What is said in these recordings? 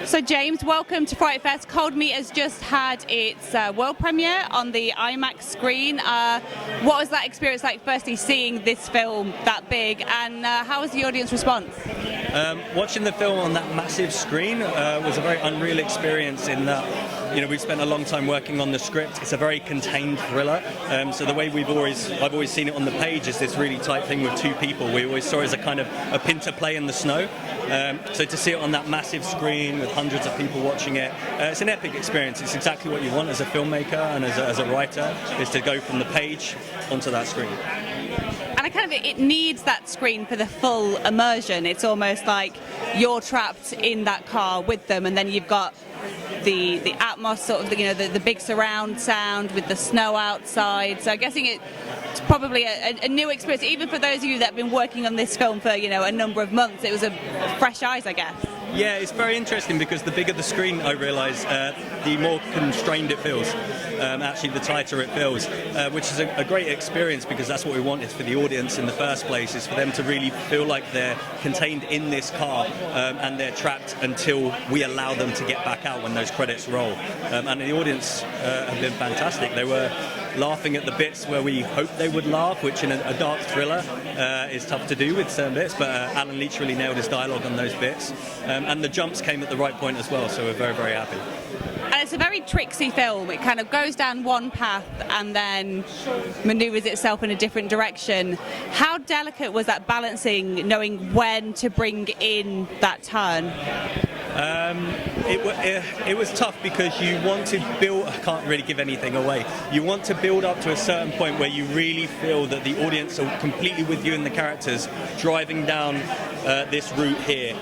So James, welcome to FrightFest. Cold Meat has just had its world premiere on the IMAX screen. What was that experience like, firstly seeing this film that big, and how was the audience response? Watching the film on that massive screen was a very unreal experience in that, you know, we've spent a long time working on the script. It's a very contained thriller. So the way I've always seen it on the page is this really tight thing with two people. We always saw it as a kind of a pin to play in the snow. So to see it on that massive screen with hundreds of people watching it, it's an epic experience. It's exactly what you want as a filmmaker and as a writer, is to go from the page onto that screen. And it needs that screen for the full immersion. It's almost like you're trapped in that car with them, and then you've got the atmos, sort of the big surround sound with the snow outside. So I'm guessing it's probably a new experience, even for those of you that have been working on this film for a number of months. It was a fresh eyes, I guess. Yeah, it's very interesting because the bigger the screen, I realise, the more constrained it feels. Actually, the tighter it feels, which is a great experience, because that's what we wanted for the audience in the first place, is for them to really feel like they're contained in this car and they're trapped until we allow them to get back out when those credits roll. And the audience have been fantastic. They were laughing at the bits where we hoped they would laugh, which in a dark thriller is tough to do with certain bits, but Alan Leach really nailed his dialogue on those bits. And the jumps came at the right point as well, so we're very, very happy. And it's a very tricksy film. It kind of goes down one path and then manoeuvres itself in a different direction. How delicate was that balancing, knowing when to bring in that turn? It was tough, because you want to build, I can't really give anything away, you want to build up to a certain point where you really feel that the audience are completely with you and the characters driving down this route here,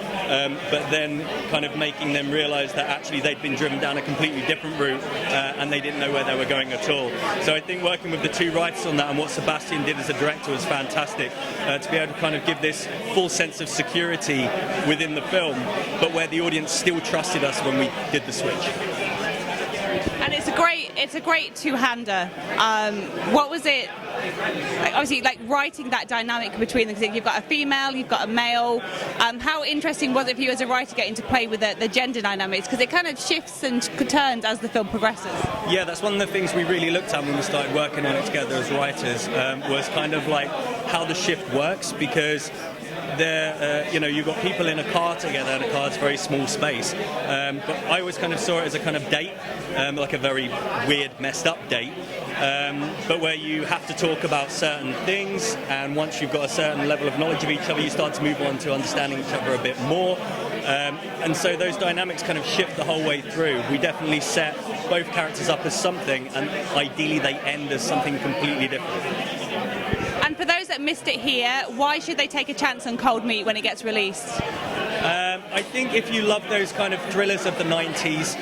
but then kind of making them realise that actually they'd been driven down a completely different route and they didn't know where they were going at all. So I think working with the two writers on that and what Sebastian did as a director was fantastic, to be able to kind of give this full sense of security within the film, but where the audience still trusted us when we did the switch. And it's a great two-hander. What was it, obviously, like writing that dynamic between them? Because you've got a female, you've got a male. How interesting was it for you as a writer getting to play with the gender dynamics? Because it kind of shifts and turns as the film progresses. Yeah, that's one of the things we really looked at when we started working on it together as writers, was kind of like how the shift works, because you've got people in a car together, and a car's a very small space. But I always kind of saw it as a kind of date, like a very weird, messed up date, but where you have to talk about certain things, and once you've got a certain level of knowledge of each other, you start to move on to understanding each other a bit more. And so those dynamics kind of shift the whole way through. We definitely set both characters up as something, and ideally they end as something completely different. And for those that missed it here, why should they take a chance on Cold Meat when it gets released? I think if you love those kind of thrillers of the 90s,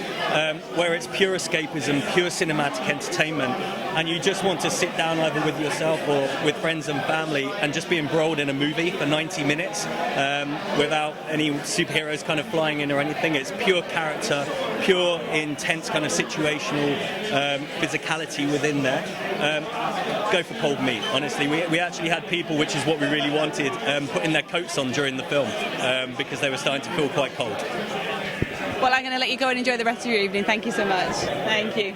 where it's pure escapism, pure cinematic entertainment, and you just want to sit down either with yourself or with friends and family and just be embroiled in a movie for 90 minutes without any superheroes kind of flying in or anything. It's pure character, pure intense kind of situational physicality within there. Go for Cold Meat, honestly. We actually had people, which is what we really wanted, putting their coats on during the film because they were starting to feel quite cold. Well, I'm going to let you go and enjoy the rest of your evening. Thank you so much. Thank you.